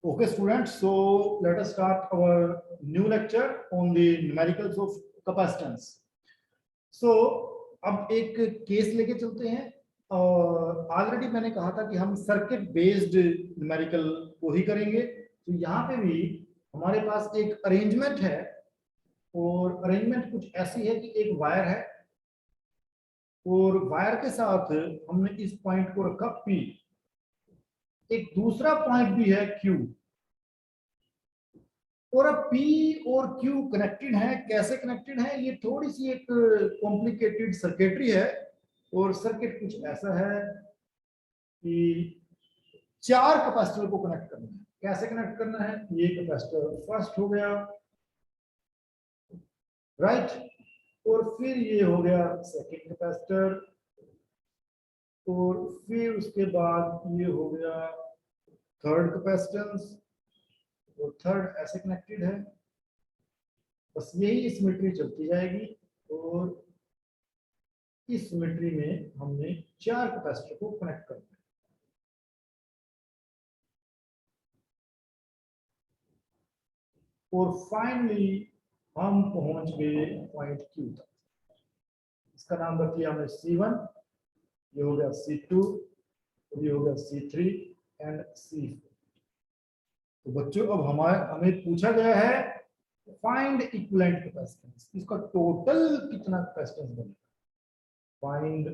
Okay, students, so let us start our new lecture on the numericals of capacitance. So अब एक case लेके चलते हैं और ऑलरेडी मैंने कहा था कि हम सर्किट बेस्ड न्यूमेरिकल को ही करेंगे। तो यहाँ पे भी हमारे पास एक अरेंजमेंट है और अरेंजमेंट कुछ ऐसी है कि एक वायर है और वायर के साथ हमने इस पॉइंट को रखा P, एक दूसरा पॉइंट भी है Q और अब P और Q कनेक्टेड है। कैसे कनेक्टेड है, ये थोड़ी सी एक कॉम्प्लिकेटेड सर्किटरी है और सर्किट कुछ ऐसा है कि चार कैपेसिटर को कनेक्ट करना है। कैसे कनेक्ट करना है, ये कैपेसिटर फर्स्ट हो गया, राइट, और फिर ये हो गया सेकंड कैपेसिटर और फिर उसके बाद ये हो गया थर्ड कैपेसिटेंस और थर्ड ऐसे कनेक्टेड है। बस यही सिमेट्री चलती जाएगी और इस सिमेट्री में हमने चार कैपेसिटर को कनेक्ट करना है। और फाइनली हम पहुंच गए पॉइंट Q तक। इसका नाम रख लिया हमने C1, ये हो गया C2, ये हो गया C3 एंड C4। तो बच्चों अब हमें पूछा गया है फाइंड इक्विवेलेंट कैपेसिटेंस, इसका टोटल कितना कैपेसिटेंस बनेगा। Find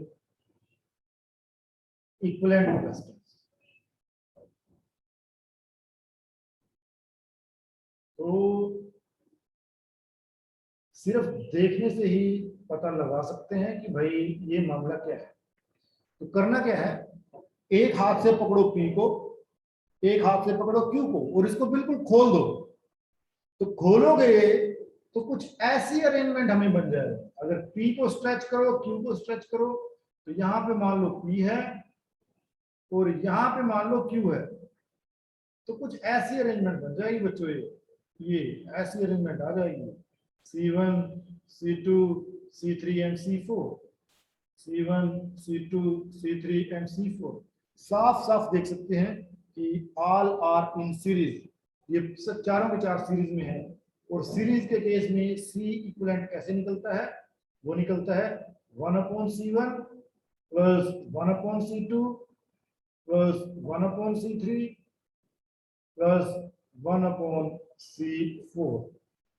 equivalent capacitance. तो सिर्फ देखने से ही पता लगा सकते हैं कि भाई ये मामला क्या है। तो करना क्या है, एक हाथ से पकड़ो P को, एक हाथ से पकड़ो Q को और इसको बिल्कुल खोल दो। तो खोलोगे तो कुछ ऐसी अरेंजमेंट हमें बन जाएगा। अगर P को स्ट्रेच करो, Q को स्ट्रेच करो, तो यहां पे मान लो P है और यहां पे मान लो Q है। तो कुछ ऐसी अरेंजमेंट बन जाएगी बच्चों, ये ऐसी अरेंजमेंट आ जाएगी। C1, C2, C3 and C4, C1, C2, C3 and C4। साफ साफ देख सकते हैं कि ऑल आर इन सीरीज, ये चारों के चार सीरीज में है। और सीरीज के केस में C इक्विवेलेंट कैसे निकलता है, वो निकलता है 1/C1 plus 1/C2 plus 1/C3 plus 1/C4।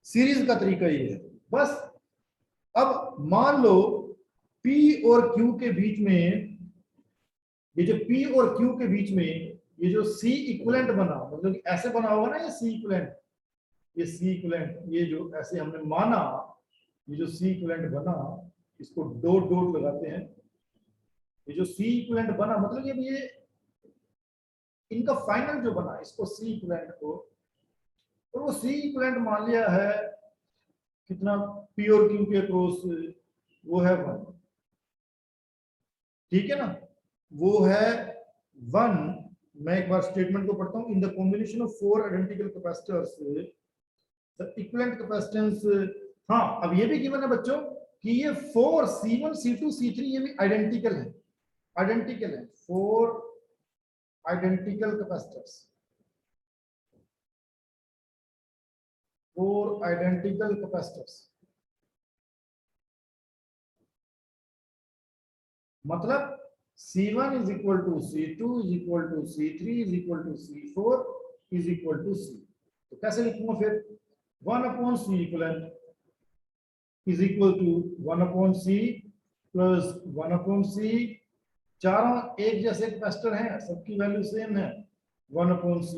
Series का तरीका ये है। बस अब मान लो P और Q के बीच में, ये जो P और Q के बीच में ये जो C इक्विवेलेंट बना, मतलब ऐसे बना होगा ना ये C इक्विवेलेंट, ये C इक्विवेलेंट, ये जो ऐसे हमने माना, ये जो C इक्विवेलेंट बना, इसको डॉट डॉट लगाते हैं। ये जो C इक्विवेलेंट बना मतलब ये इनका फाइनल जो बना, इसको C इक्विवेलेंट को, और वो C इक्विवेलेंट मान लिया है कितना, P और Q के अक्रॉस, वो है 1, ठीक है ना, वो है 1। मैं एक बार स्टेटमेंट को पढ़ता हूं। In the combination of 4 identical capacitors the equivalent capacitance. हाँ, अब ये भी गिवन है बच्चों कि ये 4 C1, C2, C3 ये भी आइडेंटिकल है, 4 आइडेंटिकल कैपेसिटर्स, 4 आइडेंटिकल कैपेसिटर्स। मतलब C1 is equal to C2 is equal to C3 is equal to C4 is equal to C। तो कैसे लिखूंगा फिर, 1/C equivalent is equal to 1/C plus 1/C। चारों एक जैसे कैपेसिटर हैं, सबकी वैल्यू सेम है, 1/C।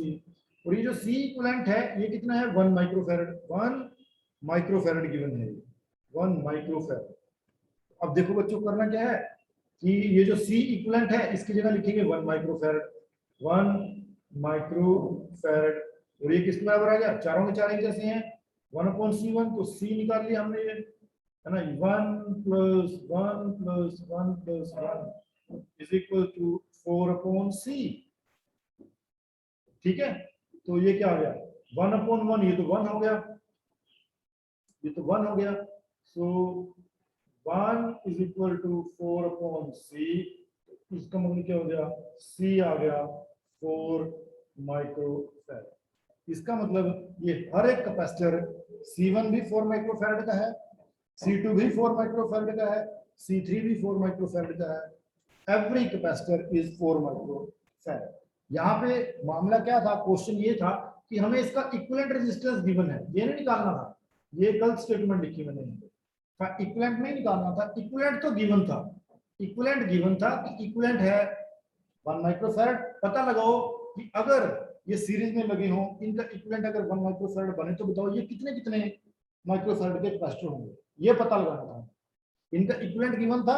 और ये जो C इक्विवेलेंट है ये कितना है, 1 माइक्रोफैरड, 1 माइक्रोफैरड गिवन है, 1 माइक्रोफैरड। अब देखो बच्चों करना क्या है कि ये जो C इक्विवेलेंट है इसकी जगह लिखेंगे 1 माइक्रोफैरड, 1 माइक्रोफैरड। और ये किसके बराबर आ गया, चारों के चार एक जैसे हैं, 1/C1, तो C निकाल लिया हमने, ये है ना, 1 plus 1 plus 1 plus 1 is equal to 4/C। ठीक है, तो ये क्या आ गया, 1/1, ये तो 1 हो गया, ये तो 1 हो गया। सो 1 इज इक्वल टू 4/C। इसका मतलब क्या हो गया, C आ गया 4 माइक्रोफैरड। इसका मतलब ये हर एक कैपेसिटर C1 भी 4 माइक्रोफैरड का है, C2 भी 4 माइक्रोफैरड का है, C3 भी 4 माइक्रोफैरड का है। Every capacitor is 4 microfarad. यहाँ पे मामला क्या था, क्वेश्चन ये था कि हमें इसका इक्विवेलेंट रेजिस्टेंस गिवन है, ये नहीं निकालना था, ये गलत स्टेटमेंट लिखी मैंने। इक्विवेलेंट नहीं निकालना था, इक्विवेलेंट तो गिवन था, इक्विवेलेंट गिवन था कि इक्विवेलेंट है 1 माइक्रोफैरड। पता लगाओ कि अगर ये सीरीज में लगे हों, इनका इक्विवेलेंट अगर 1 माइक्रोफैरड बने तो बताओ ये कितने कितने माइक्रोफैरड के कैपेसिटर होंगे, ये पता लगाना था। इनका इक्विवेलेंट गिवन था,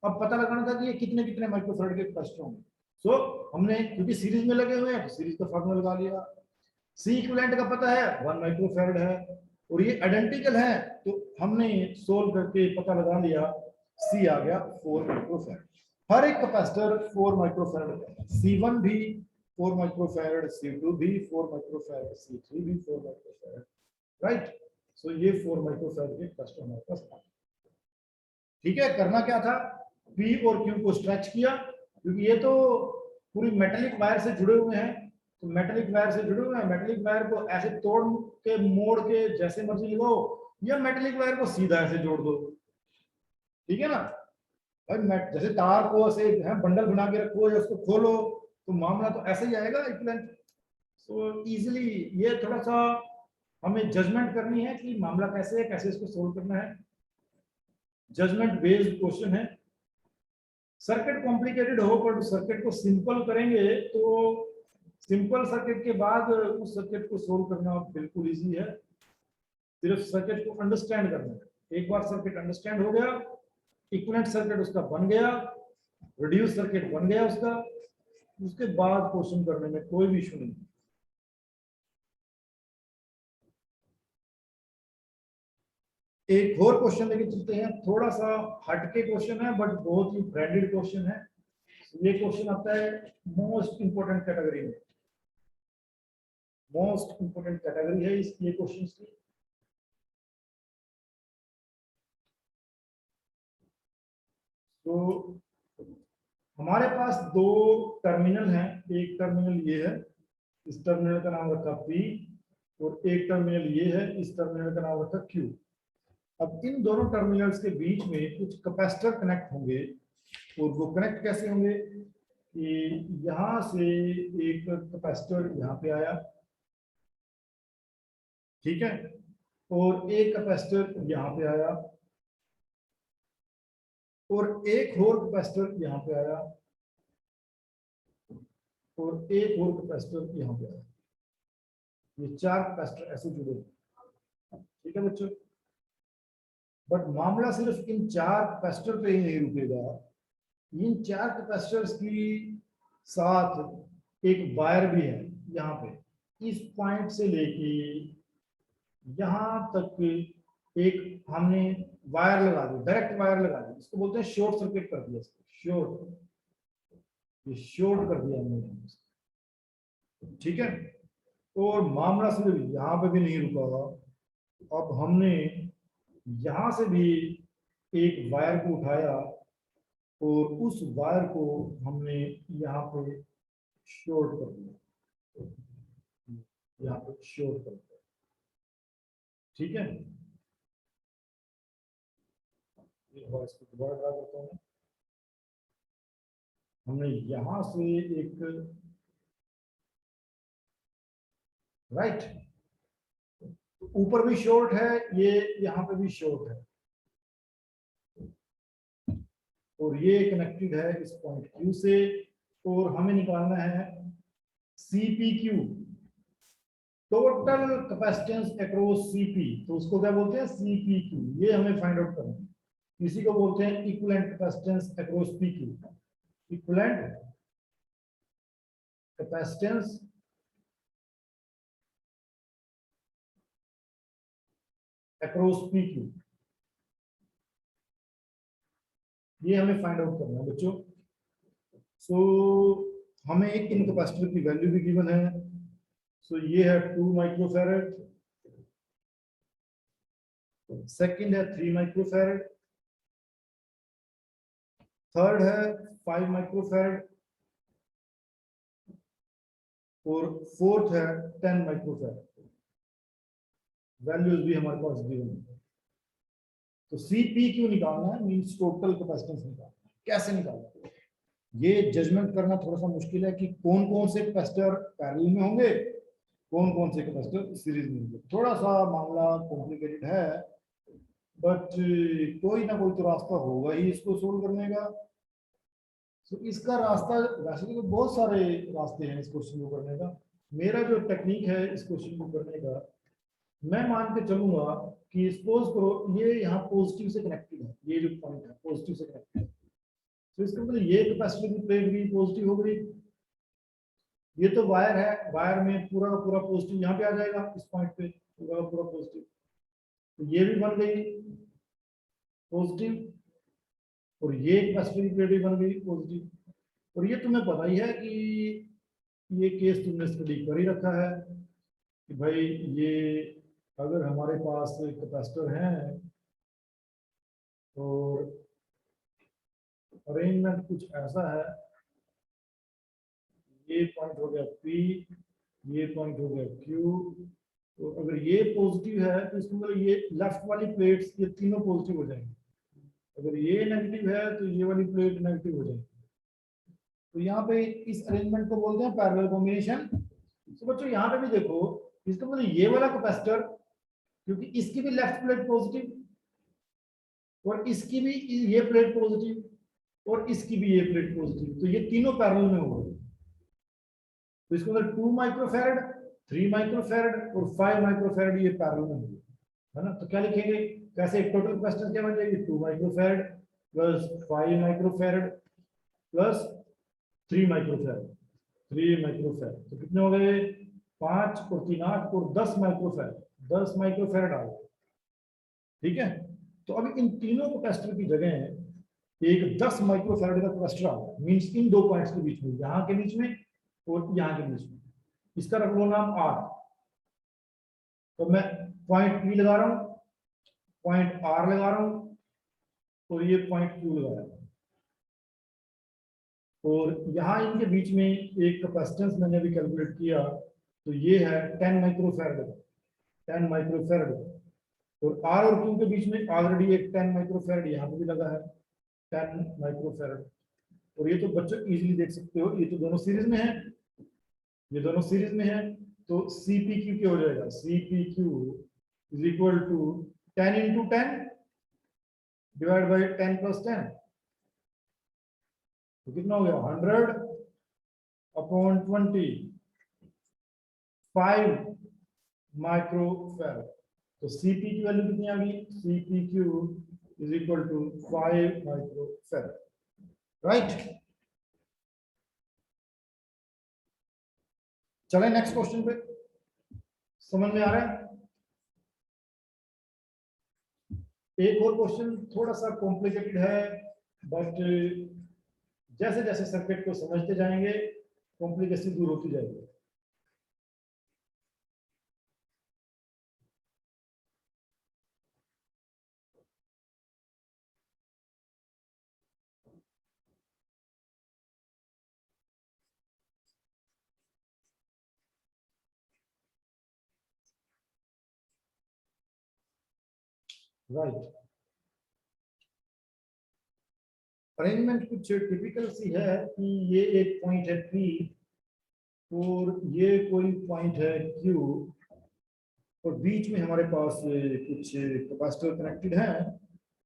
अब पता लगाना था कि ये कितने कितने माइक्रोफैरड के कैपेसिटर होंगे। सो हमने क्योंकि सीरीज में लगे हुए हैं तो सीरीज का फार्मूला लगा लिया। सी इक्विवेलेंट का पता है 1 माइक्रोफैरड है और ये आइडेंटिकल है, तो हमने सोल्व करके पता लगा लिया, सी आ गया 4 माइक्रोफैरड। हर एक कैपेसिटर 4 माइक्रोफैरड है, C1 भी 4 माइक्रोफैरड, C2 भी 4 माइक्रोफैरड, C3 भी 4 माइक्रोफैरड, राइट। सो ये 4 माइक्रोफैरड के कैपेसिटर हमारे पास था। ठीक है, करना क्या था, P और Q को स्ट्रेच किया, क्योंकि ये तो पूरी मेटेलिक वायर से जुड़े हुए हैं, तो मेटेलिक वायर से जुड़े हुए हैं, मेटेलिक वायर को ऐसे तोड़ के मोड़ के जैसे मर्जी लगाओ, या मेटेलिक वायर को सीधा ऐसे जोड़ दो, ठीक है ना भाई। जैसे तार को ऐसे है बंडल बना के रखो या उसको खोलो, तो मामला तो ऐसे ही आएगा इक्विवेलेंट। सो इजीली ये थोड़ा सा हमें जजमेंट करनी है कि मामला कैसे है, कैसे इसको सोल्व करना है, जजमेंट बेस्ड क्वेश्चन है। सर्किट कॉम्प्लिकेटेड हो पर सर्किट को सिंपल करेंगे तो सिंपल सर्किट के बाद उस सर्किट को सोल्व करना बिल्कुल इजी है, सिर्फ सर्किट को अंडरस्टैंड करना है। एक बार सर्किट अंडरस्टैंड हो गया, इक्विवेलेंट सर्किट उसका बन गया, रिड्यूस सर्किट बन गया उसका, उसके बाद क्वेश्चन करने में कोई भी इशू नहीं। एक और क्वेश्चन लेके चलते हैं, थोड़ा सा हटके क्वेश्चन है बट बहुत ही ब्रांडेड क्वेश्चन है। ये क्वेश्चन आता है मोस्ट इंपोर्टेंट कैटेगरी में, मोस्ट इंपोर्टेंट कैटेगरी है इस ये क्वेश्चन की। तो हमारे पास दो टर्मिनल हैं, एक टर्मिनल ये है, इस टर्मिनल का नाम रखा P, और एक टर्मिनल ये है, इस टर्मिनल का नाम रखा Q। अब इन दोनों टर्मिनल्स के बीच में कुछ कैपेसिटर कनेक्ट होंगे, और वो कनेक्ट कैसे होंगे कि यहां से एक कैपेसिटर यहाँ पे आया, ठीक है, और एक कैपेसिटर यहाँ पे आया, और एक और कैपेसिटर यहाँ पे आया, और एक और कैपेसिटर यहाँ पे आया। ये 4 कैपेसिटर ऐसे जुड़े, ठीक है बच्चों। बट मामला सिर्फ इन 4 कैपेसिटर पे ही नहीं रुकेगा, इन 4 कैपेसिटर्स की साथ एक वायर भी है यहाँ पे, इस पॉइंट से लेके यहाँ तक एक हमने वायर लगा दी, डायरेक्ट वायर लगा दी, इसको बोलते हैं शॉर्ट सर्किट कर दिया, इसको शॉर्ट, ये शॉर्ट कर दिया हमने, ठीक है। और मामला सिर्फ यहाँ पे भी नहीं रुका, अब हमने यहाँ से भी एक वायर को उठाया और उस वायर को हमने यहाँ पे शॉर्ट कर दिया, यहाँ पे शॉर्ट कर दिया, ठीक है। इसको दोबारा ड्रा करता हूँ, हमने यहाँ से एक, राइट, ऊपर भी शॉर्ट है, ये यहाँ पे भी शॉर्ट है, और ये कनेक्टेड है इस पॉइंट Q से, और हमें निकालना है CPQ, total capacitance across CP, तो उसको क्या बोलते हैं CPQ, ये हमें फाइंड आउट करना है। इसी को बोलते हैं equivalent capacitance across PQ, equivalent capacitance across PQ, ये हमें फाइंड आउट करना है बच्चों। सो हमें एक इन कैपेसिटर की वैल्यू भी गिवन है, सो ये है 2 माइक्रोफैरड, सेकंड है 3 माइक्रोफैरड, थर्ड है 5 माइक्रोफैरड, और फोर्थ है 10 माइक्रोफैराड। वैल्यूज भी हमारे पास गिवन है। तो सीपी क्यों निकालना है, मींस टोटल कैपेसिटेंस निकालना है। कैसे निकालना है ये जजमेंट करना थोड़ा सा मुश्किल है कि कौन कौन से कैपेसिटर पैरेलल में होंगे, कौन कौन से कैपेसिटर सीरीज में होंगे। थोड़ा सा मामला कॉम्प्लिकेटेड है, बट कोई ना कोई तो रास्ता होगा ही इसको सोल्व करने का। तो इसका रास्ता, वैसे तो बहुत सारे रास्ते हैं इस क्वेश्चन को करने का। मेरा जो टेक्निक है इस क्वेश्चन को करने का, मैं मान के चलूंगा कि सपोज करो ये यहाँ पॉजिटिव से कनेक्टेड है, ये जो पॉइंट है पॉजिटिव से कनेक्टेड है, तो इसका मतलब ये कैपेसिटर की प्लेट भी पॉजिटिव हो गई। ये तो वायर है, वायर में पूरा का पूरा पॉजिटिव यहाँ पे आ जाएगा, इस पॉइंट पे पूरा का पूरा पॉजिटिव। तो ये भी बन गई पॉजिटिव, और ये कैपेसिटर की प्लेट भी बन गई पॉजिटिव। और ये तुम्हें पता ही है कि ये केस तुमने स्टडी कर ही रखा है कि भाई ये अगर हमारे पास कैपेसिटर हैं और अरेंजमेंट कुछ ऐसा है, ये पॉइंट हो गया P, ये पॉइंट हो गया Q। तो अगर ये पॉजिटिव है तो इसको मतलब ये लेफ्ट वाली प्लेट्स ये तीनों पॉजिटिव हो जाएंगे, अगर ये नेगेटिव है तो ये वाली प्लेट नेगेटिव हो जाएगी। तो यहाँ पे इस अरेंजमेंट को बोलते हैं पैरेलल कॉम्बिनेशन। तो बच्चों यहाँ पे भी देखो, इसका मतलब ये वाला कैपेसिटर, क्योंकि इसकी भी लेफ्ट प्लेट पॉजिटिव और इसकी भी ये प्लेट पॉजिटिव और इसकी भी ये प्लेट पॉजिटिव, तो ये तीनों पैरेलल में हो गए। तो इसको मतलब 2 माइक्रोफैरड, 3 माइक्रोफैरड और 5 माइक्रोफैरड ये पैरेलल में होंगे, है ना। तो क्या लिखेंगे, कैसे टोटल कैपेसिटेंस क्या बन जाएगी, 2 microfarad plus 5 microfarad plus 3 microfarad, 3 microfarad. तो कितने हो गए, 5 और 3 8 और 10 माइक्रोफैरड, 10 माइक्रोफैरड आ गए। ठीक है, तो अभी इन तीनों कैपेसिटर की जगह एक 10 माइक्रोफैरड का कैपेसिटर आ गया, मींस इन दो पॉइंट्स के बीच में, यहाँ के बीच में और यहाँ के बीच में। इसका रख लो नाम R। तो मैं पॉइंट P लगा रहा हूँ, पॉइंट R लगा रहा हूँ और ये पॉइंट Q लगा रहा हूँ। और यहाँ इनके बीच में एक कैपेसिटेंस मैंने अभी कैलकुलेट किया, तो ये है 10 माइक्रोफैरड, 10 माइक्रोफैरड। और R और Q के बीच में ऑलरेडी एक 10 माइक्रोफैरड यहाँ पे भी लगा है, 10 माइक्रोफैरड। और ये तो बच्चों इजीली देख सकते हो, ये तो दोनों सीरीज में है, ये दोनों सीरीज में है। तो CPQ क्या हो जाएगा, CPQ is equal to 10 into 10 divide by 10 plus 10। तो कितना हो गया, 100 अपॉन 20, 5 माइक्रोफैरड। तो CP की वैल्यू कितनी आ गई, CPQ is equal to 5 microfarad, right. चले नेक्स्ट क्वेश्चन पे, समझ में आ रहा है। एक और क्वेश्चन थोड़ा सा कॉम्प्लिकेटेड है, बट जैसे जैसे सर्किट को समझते जाएंगे कॉम्प्लिकेशन दूर होती जाएगी। राइट, अरेंजमेंट कुछ टिपिकल सी है कि ये एक पॉइंट है P और ये कोई पॉइंट है Q, और बीच में हमारे पास कुछ कैपेसिटर कनेक्टेड है।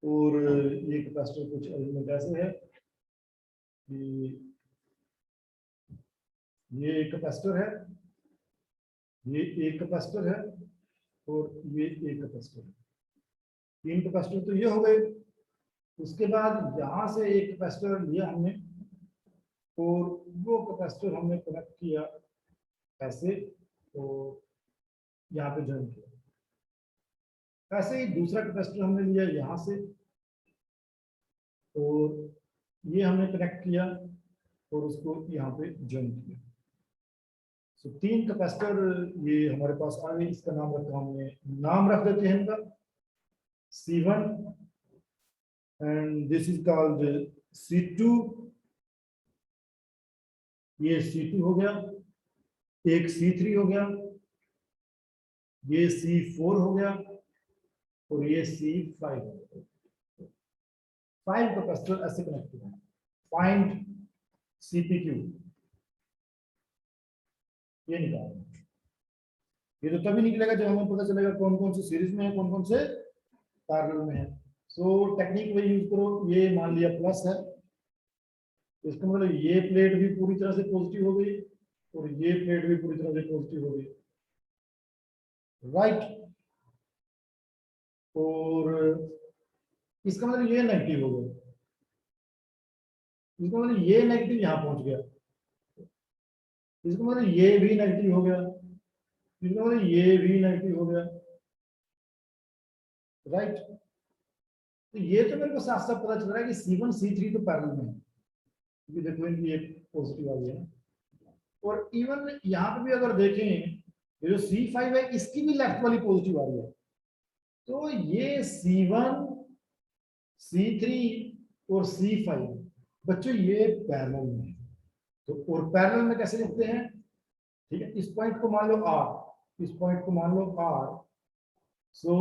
और ये कैपेसिटर कुछ अरेंजमेंट ऐसे है कि ये एक कैपेसिटर है, ये एक कैपेसिटर है और ये एक कैपेसिटर है। 3 कैपेसिटर तो ये हो गए। उसके बाद यहाँ से एक कैपेसिटर लिया हमने और वो कैपेसिटर हमने कनेक्ट किया ऐसे, और यहाँ पे ज्वाइन किया। ऐसे ही दूसरा कैपेसिटर हमने लिया यहाँ से और ये हमने कनेक्ट किया और उसको यहाँ पे ज्वाइन किया। तो 3 कैपेसिटर ये हमारे पास आ गए। इसका नाम रखा हमने, नाम रख देते हैं इनका C1 and this is called C2। ये C2 हो गया। एक C3 हो गया, ये C4 हो गया, और ये C5 हो गया। 5 कैपेसिटर ऐसे कनेक्टेड है। फाइंड CPQ, ये निकालना। ये तो तभी निकलेगा जब हमें पता चलेगा कौन कौन से सीरीज में है, कौन कौन से पैरेलल में है। सो टेक्निक वही यूज करो। ये मान लिया प्लस है, इसका मतलब ये प्लेट भी पूरी तरह से पॉजिटिव हो गई और ये प्लेट भी पूरी तरह से पॉजिटिव हो गई, राइट। और इसका मतलब ये नेगेटिव हो गया, इसका मतलब ये नेगेटिव यहां पहुंच गया, इसका मतलब ये भी नेगेटिव हो गया, इसका मतलब ये भी नेगेटिव हो गया, राइट। तो ये तो मेरे को साफ साफ पता चल रहा है कि C1 C3 तो पैरेलल में है, क्योंकि देखो इनकी एक पॉजिटिव आ गई है। और इवन यहाँ पे भी अगर देखें, ये जो C5 है इसकी भी लेफ्ट वाली पॉजिटिव आ रही है। तो ये C1 C3 और C5 बच्चों ये पैरेलल में है। तो और पैरेलल में कैसे लिखते हैं, ठीक है, इस पॉइंट को मान लो R, इस पॉइंट को मान लो R। सो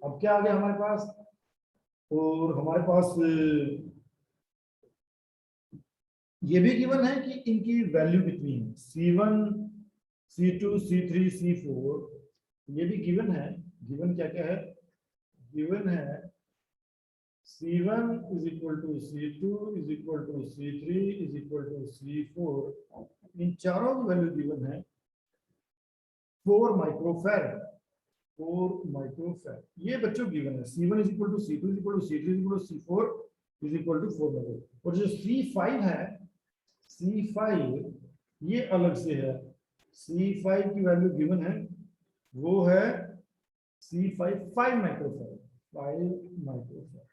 अब क्या आ गया हमारे पास, और हमारे पास ये भी गिवन है कि इनकी वैल्यू कितनी है, C1 C2 C3 C4, ये भी गिवन है। गिवन क्या क्या है, गिवन है C1 is equal to C2 is equal to C3 is equal to C4, इन चारों की वैल्यू गिवन है 4 माइक्रोफैराड, 4 माइक्रोफैराड। ये बच्चों गिवन है। C1 is equal to C2 is equal to C3 is equal to C4 is equal to 4 microfarad. और जो C5 है, C5 ये अलग से है। C5 की वैल्यू गिवन है, वो है C5 5 माइक्रोफैराड, 5 माइक्रोफैराड।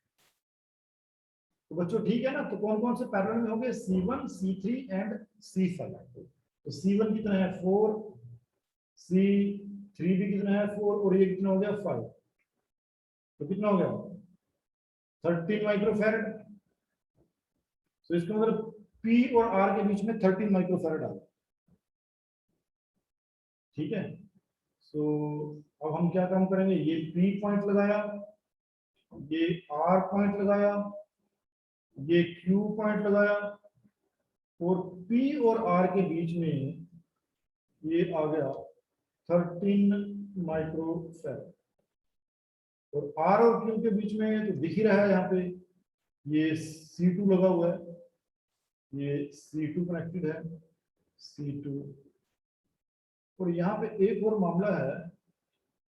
तो बच्चों ठीक है ना। तो कौन कौन से पैरेलल में होंगे, C1 C3 एंड C5। तो C1 कितना है 4, C3 भी कितना है 4, और ये कितना हो गया 5, तो कितना हो गया 13 माइक्रोफैराड। तो इसका मतलब P और R के बीच में 13 माइक्रोफैराड आ गया, ठीक है। सो अब हम क्या काम करेंगे, ये P पॉइंट लगाया, ये R पॉइंट लगाया, ये Q पॉइंट लगाया, और P और R के बीच में ये आ गया 13 माइक्रोफैराड। और R और Q के बीच में तो दिख ही रहा है यहाँ पे, ये C2 लगा हुआ है, ये C2 कनेक्टेड है, C2। और यहाँ पे एक और मामला है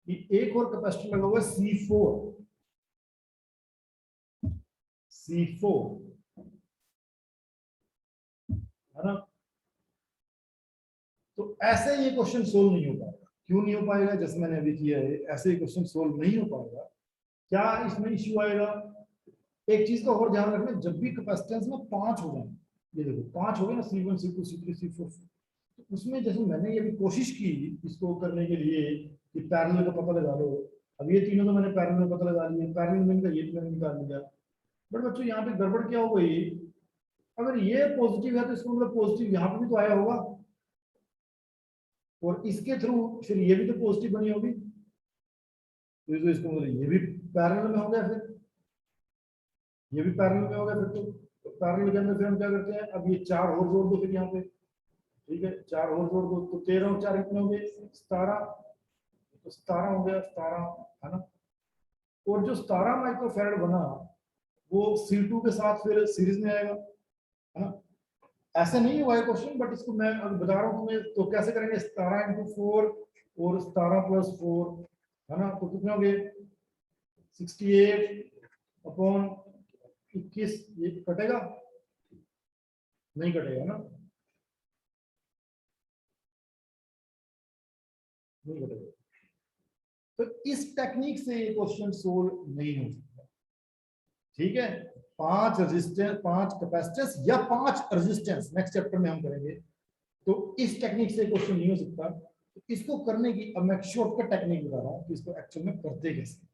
कि एक और कैपेसिटर लगा हुआ है C4, C4 है ना। तो ऐसे ये क्वेश्चन सोल्व नहीं हो पाएगा। क्यों नहीं हो पाएगा, जैसे मैंने अभी किया है, ऐसे ही क्वेश्चन सोल्व नहीं हो पाएगा। क्या इसमें इश्यू आएगा, एक चीज का और ध्यान रखना, जब भी कैपेसिटेंस में 5 हो जाए, ये देखो 5 हो गए ना, C1 C2 C3 C4, तो उसमें जैसे मैंने ये भी कोशिश की इसको करने के लिए कि पैरेलल का पता लगा लो। अब ये तीनों तो मैंने पैरेलल में पता लगा लिए, पैरेलल में इनका ये भी मैंने निकाल लिया। बट बच्चों यहाँ पे गड़बड़ क्या हो गई, अगर ये पॉजिटिव है तो इसका मतलब पॉजिटिव यहाँ पे भी तो आया होगा, और इसके थ्रू फिर ये भी तो पॉजिटिव बनी होगी, तो इसको मतलब ये भी पैरेलल में हो गया, फिर ये भी पैरेलल में हो गया। फिर तो पैरेलल के अंदर फिर हम क्या करते हैं, अब ये 4 और जोड़ दो फिर यहाँ पे, ठीक है, 4 और जोड़ दो, तो 13 और 4 कितने हो गए 17, तो 17 हो गया, 17 है ना। और जो 17 माइक्रोफैराड बना वो C2 के साथ फिर सीरीज में आएगा, है ना। ऐसे नहीं हुआ है क्वेश्चन, बट इसको मैं अभी बता रहा हूँ तुम्हें। तो कैसे करेंगे, 17 × 4 और 17 + 4 है ना, तो कितने हो गए 68/21। ये कटेगा, नहीं कटेगा ना, नहीं कटेगा। तो इस टेक्निक से ये क्वेश्चन सोल्व नहीं हो सकता, ठीक है। 5 रेजिस्टेंस, 5 कैपेसिटेंस या 5 रेजिस्टेंस नेक्स्ट चैप्टर में हम करेंगे। तो इस टेक्निक से क्वेश्चन नहीं हो सकता। तो इसको करने की अब मैं शॉर्टकट टेक्निक बता रहा हूँ कि इसको एक्चुअल में करते कैसे,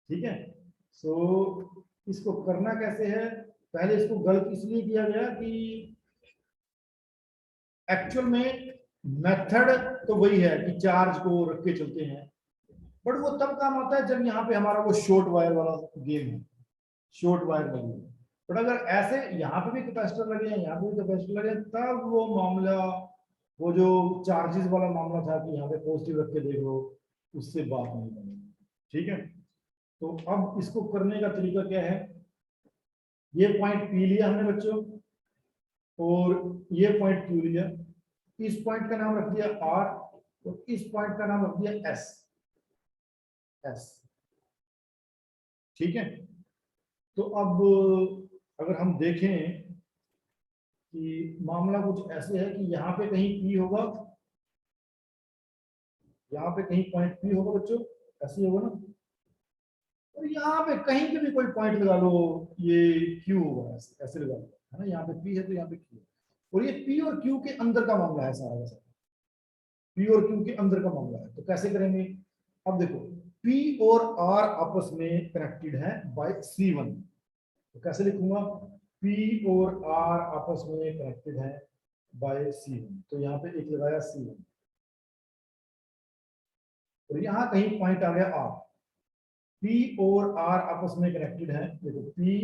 ठीक है। सो इसको करना कैसे है, पहले इसको गलत इसलिए किया गया कि एक्चुअल में मेथड तो वही है कि चार्ज को रख के चलते हैं, बट वो तब काम आता है जब यहाँ पे हमारा वो शॉर्ट वायर वाला गेम है, शॉर्ट वायर वाली। बट अगर ऐसे यहाँ पे भी कैपेसिटर लगे हैं, यहाँ पे भी कैपेसिटर लगे, तब वो मामला, वो जो चार्जेस वाला मामला था कि यहाँ पे पॉजिटिव रख के देखो, उससे बात नहीं बनेगी। ठीक है, तो अब इसको करने का तरीका क्या है, ये पॉइंट पी लिया हमने बच्चों, और ये पॉइंट क्यू लिया, इस पॉइंट का नाम रख दिया आर, और इस पॉइंट का नाम रख दिया एस, एस। ठीक है, तो अब अगर हम देखें कि मामला कुछ ऐसे है कि यहाँ पे कहीं पी होगा, यहाँ पे कहीं पॉइंट पी होगा बच्चों, ऐसे होगा ना, और यहाँ पे कहीं पे भी कोई पॉइंट लगा लो, ये क्यू होगा, ऐसे ऐसे लगा लो, है ना, यहाँ पे पी है तो यहाँ पे क्यू, और ये पी और क्यू के अंदर का मामला है सारा का सारा, पी और क्यू के अंदर का मामला है। तो कैसे करेंगे, अब देखो पी और आर आपस में कनेक्टेड है बाय C1, तो कैसे लिखूंगा, P और R आपस में कनेक्टेड है बाय C1, तो यहाँ पे एक लगाया C1, और यहाँ कहीं पॉइंट आ गया R, P और R आपस में कनेक्टेड है, देखो P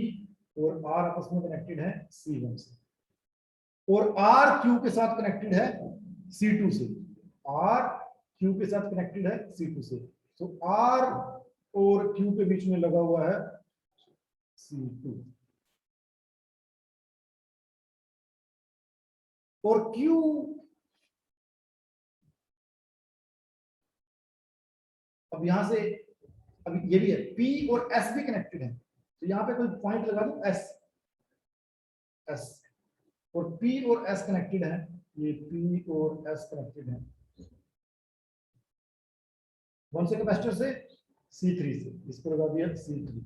और R आपस में कनेक्टेड है C1 से, और R Q के साथ कनेक्टेड है C2 से, R Q के साथ कनेक्टेड है C2 से, तो R और Q के बीच में लगा हुआ है C2, और Q अब यहां से, अब ये भी है P और S भी कनेक्टेड है, तो यहां पे कोई पॉइंट लगा दो S, S, और P और S कनेक्टेड है, ये P और S कनेक्टेड है, कौन से कैपेसिटर से, C3 से, इसको लगा दिया C3,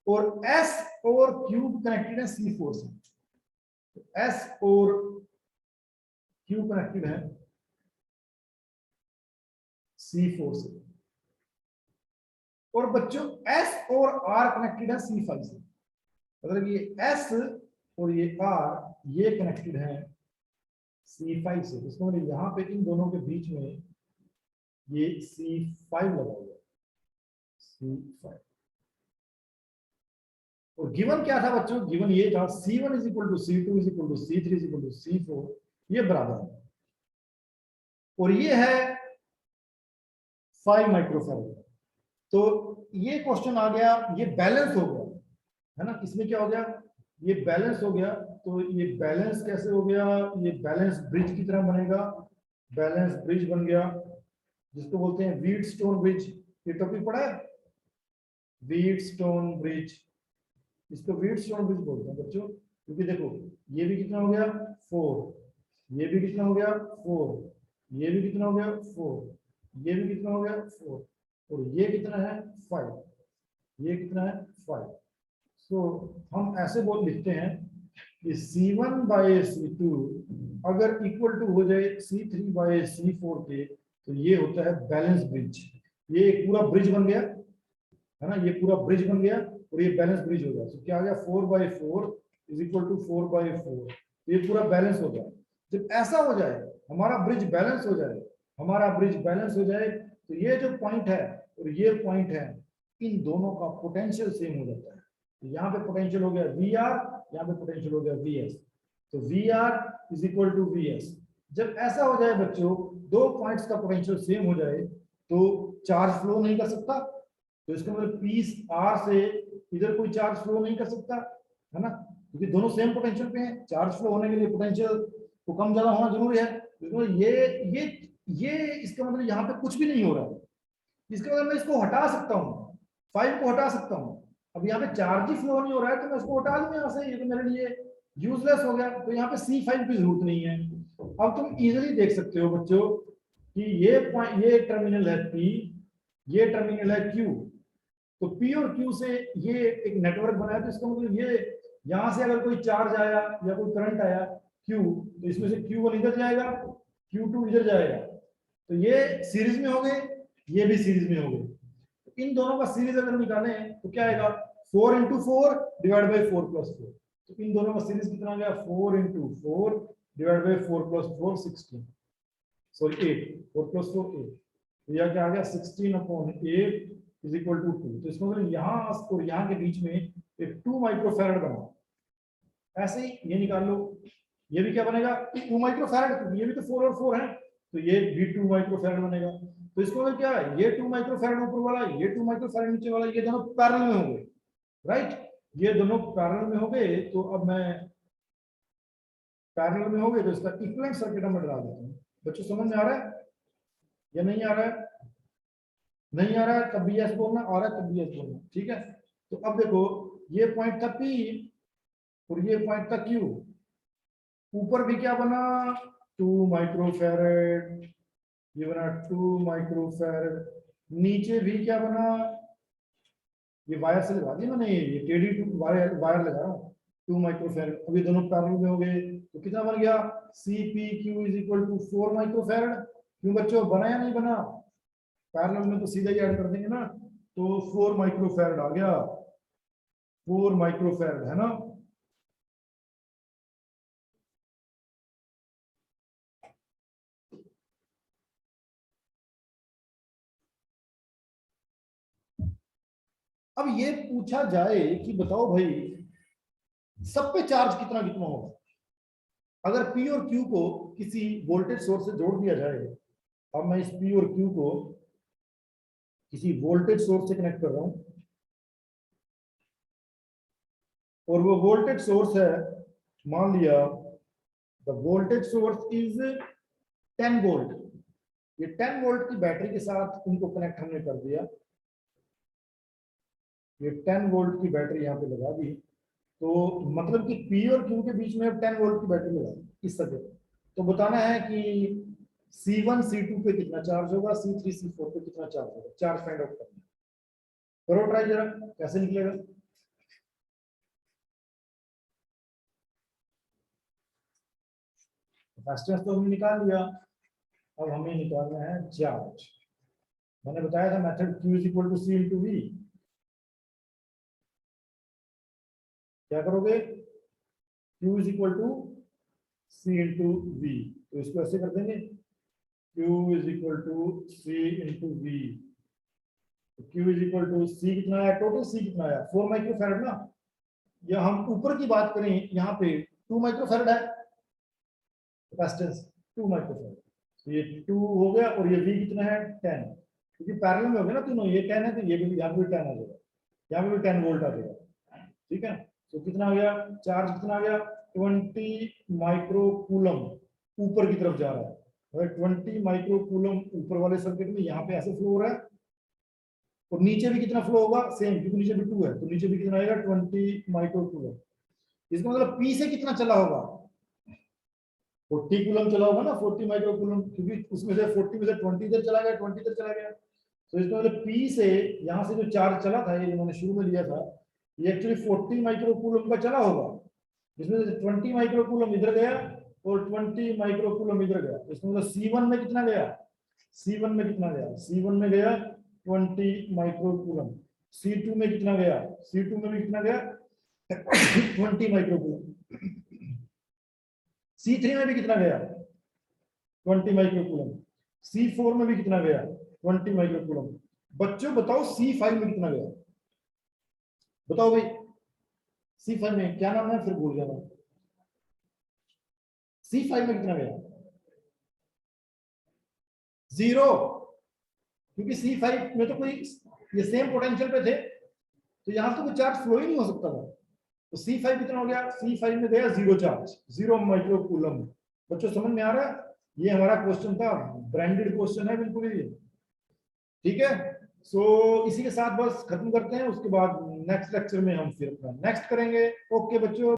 और S और Q कनेक्टेड है C4 से, तो S और Q कनेक्टेड है C4 से, और बच्चों S और R कनेक्टेड है C5 से, मतलब ये S और ये R ये कनेक्टेड है C5 से, इसको मतलब यहाँ पे इन दोनों के बीच में ये C5 लगा हुआ है, C5, और गिवन क्या था बच्चों, गिवन ये था C1 is equal to C2 is equal to C3 is equal to C4, ये बराबर है, और ये है 5 माइक्रोफैराड। तो ये क्वेश्चन आ गया, ये बैलेंस हो गया, है ना, इसमें क्या हो गया, ये बैलेंस हो गया, तो ये बैलेंस कैसे हो गया, ये बैलेंस ब्रिज की तरह बनेगा, बैलेंस ब्रिज बन गया, जिसको बोलते हैं व्हीटस्टोन ब्रिज, ये टॉपिक पढ़ा है, व्हीटस्टोन ब्रिज, इसको व्हीटस्टोन ब्रिज बोलते हैं बच्चों, क्योंकि देखो ये भी कितना हो गया 4, ये भी कितना हो गया 4, ये भी कितना हो गया 4, ये भी कितना हो गया 4, और ये कितना है 5, ये कितना है 5, सो हम ऐसे बोल लिखते हैं कि C1 बाय C2 अगर इक्वल टू हो जाए C3 बाय C4 के, तो ये होता है बैलेंस ब्रिज, ये एक पूरा ब्रिज बन गया, है ना, ये पूरा ब्रिज बन गया, और ये बैलेंस ब्रिज हो गया, तो क्या आ गया 4/4 इज इक्वल टू 4/4, ये पूरा बैलेंस हो गया। जब ऐसा हो जाए, हमारा ब्रिज बैलेंस हो जाए, हमारा ब्रिज बैलेंस हो जाए, तो ये जो पॉइंट है और ये पॉइंट है, इन दोनों का पोटेंशियल सेम हो जाता है, तो यहाँ पे पोटेंशियल हो गया VR, यहाँ पे पोटेंशियल हो गया VS, तो VR is equal to VS। जब ऐसा हो जाए बच्चों, दो पॉइंट्स का पोटेंशियल सेम हो जाए, तो चार्ज फ्लो नहीं कर सकता, तो इसका मतलब पीस R से इधर कोई चार्ज फ्लो नहीं कर सकता, है ना, क्योंकि दोनों सेम पोटेंशियल पे हैं, चार्ज फ्लो होने के लिए पोटेंशियल को कम ज्यादा होना जरूरी है, तो ये इसका मतलब यहाँ पे कुछ भी नहीं हो रहा है, इसका मतलब मैं इसको हटा सकता हूँ, 5 को हटा सकता हूँ, अब यहाँ पे चार्ज ही फ्लो नहीं हो रहा है, तो मैं इसको हटा दूँ यहाँ से, ये तो मेरे लिए यूजलेस हो गया, तो यहाँ पे C5 की जरूरत नहीं है। अब तुम इजिली देख सकते हो बच्चों कि ये पॉइंट, ये टर्मिनल है P, ये टर्मिनल है Q, तो P और Q से ये एक नेटवर्क बनाया, तो इसका मतलब ये यहां से अगर कोई चार्ज आया या कोई करंट आया Q, तो इसमें से Q1 इधर जाएगा, Q2 इधर जाएगा, तो ये सीरीज में हो गए, ये भी सीरीज में हो गए, तो इन दोनों का सीरीज अगर निकालें तो क्या आएगा 4 × 4 डिवाइड बाई 4 + 4, तो इन दोनों का सीरीज कितना आ गया 4 × 4 डिवाइड बाई 4 + 4 16, सॉरी 8, 4 + 4 8, तो यह क्या आ गया 16/8 इज इक्वल टू 2। तो इसको मतलब यहाँ और यहाँ के बीच में एक 2 माइक्रोफैरड बना। ऐसे ही ये निकाल लो, ये भी क्या बनेगा 2 माइक्रोफैरड, क्योंकि ये भी तो 4 और 4 है, तो ये भी 2 माइक्रोफैरड बनेगा। तो इसको मतलब क्या है, ये 2 माइक्रोफैरड ऊपर वाला, ये 2 माइक्रोफैरड नीचे वाला, ये दोनों पैरेलल में होंगे, राइट, ये दोनों पैरेलल में हो गए। तो अब मैं पैरेलल में हो गए तो इसका इक्विवेलेंट सर्किट में डाल देता हूँ। बच्चों समझ में आ रहा है या नहीं आ रहा है? नहीं आ रहा है तब भी यस बोलना, आ रहा है तब भी यस बोलना, ठीक है। तो अब देखो ये पॉइंट था P और ये पॉइंट था Q, ऊपर भी क्या बना 2 माइक्रोफैरड, ये बना 2 माइक्रोफैरड, नीचे भी क्या बना, ये वायर से लगा दिया मैंने, ये टेढ़ी वायर लगा रहा हूँ 2 माइक्रोफैरड। अभी दोनों पैरेलल में हो गए तो कितना बन गया CPQ is equal to 4 microfarad. क्यों बच्चों बना या नहीं बना? पैरेलल में तो सीधा ही ऐड कर देंगे ना, तो 4 माइक्रोफैरड आ गया, 4 माइक्रोफैरड है ना। अब ये पूछा जाए कि बताओ भाई सब पे चार्ज कितना कितना होगा, अगर P और Q को किसी वोल्टेज सोर्स से जोड़ दिया जाए। अब मैं इस P और Q को किसी वोल्टेज सोर्स से कनेक्ट कर रहा हूं, और वो वोल्टेज सोर्स है, मान लिया the voltage source is 10 volt, ये 10 वोल्ट की बैटरी के साथ उनको कनेक्ट हमने कर दिया, ये 10 वोल्ट की बैटरी यहाँ पे लगा दी। तो मतलब कि P और Q के बीच में अब 10 वोल्ट की बैटरी लगा दी इस तरह। तो बताना है कि C1 C2 पे कितना चार्ज होगा, C3 C4 पे कितना चार्ज होगा, चार्ज फाइंड आउट करना। करो ट्राई जरा, कैसे निकलेगा। कैपेसिटेंस तो हमने निकाल लिया, अब हमें निकालना है चार्ज। मैंने बताया था method Q is equal to C into V। क्या करोगे, Q is equal to C into V, तो इसको ऐसे कर देंगे Q is equal to C into V। Q is equal to C कितना आया, टोटल C कितना आया 4 माइक्रोफैरड ना, या हम ऊपर की बात करें यहाँ पे 2 माइक्रोफैरड है कैपेसिटेंस, 2 माइक्रोफैरड, तो ये 2 हो गया, और ये V कितना है 10, क्योंकि पैरेलल में हो गया ना तीनों, ये 10 है तो ये भी यहाँ पे 10 आ जाएगा, यहाँ पे भी 10 वोल्ट आ जाएगा, ठीक है। तो कितना आ गया चार्ज, कितना आ गया 20 माइक्रोकूलम ऊपर की तरफ जा रहा है, 20 माइक्रोकूलम ऊपर वाले सर्किट में यहाँ पे ऐसे फ्लो हो रहा है, और नीचे भी कितना फ्लो होगा सेम, क्योंकि नीचे भी 2 है, तो नीचे भी कितना आएगा 20 माइक्रोकूलम। इसका मतलब P से कितना चला होगा 40 कूलम चला होगा ना, 40 माइक्रोकूलम, क्योंकि उसमें से 40 में से 20 इधर चला गया, 20 इधर चला गया। तो इसका मतलब P से यहाँ से जो चार्ज चला था, ये मैंने शुरू में लिया था, ये एक्चुअली 40 माइक्रोकूलम का चला होगा, जिसमें से 20 माइक्रोकूलम इधर गया और 20 माइक्रोकूलम इधर गया। इसका मतलब C1 में कितना गया, C1 में कितना गया, C1 में गया 20 माइक्रोकूलम, C2 में कितना गया, C2 में भी कितना गया 20 माइक्रोकूलम, C3 में भी कितना गया 20 माइक्रोकूलम, C4 में भी कितना गया 20 माइक्रोकूलम। बच्चों बताओ C5 में कितना गया, बताओ भाई C5 में क्या नाम है, फिर भूल जाना। C5 में कितना गया 0, क्योंकि C5 में तो कोई ये सेम पोटेंशियल पे थे, तो यहां तो कोई चार्ज फ्लो ही नहीं हो सकता था। तो C5 कितना हो गया, C5 में गया 0 चार्ज, 0 माइक्रोकूलम। बच्चों समझ में आ रहा है, ये हमारा क्वेश्चन था, ब्रांडेड क्वेश्चन है बिल्कुल ही, ठीक है। सो इसी के साथ बस खत्म करते हैं, उसके बाद नेक्स्ट लेक्चर में हम फिर अपना नेक्स्ट करेंगे। ओके बच्चों।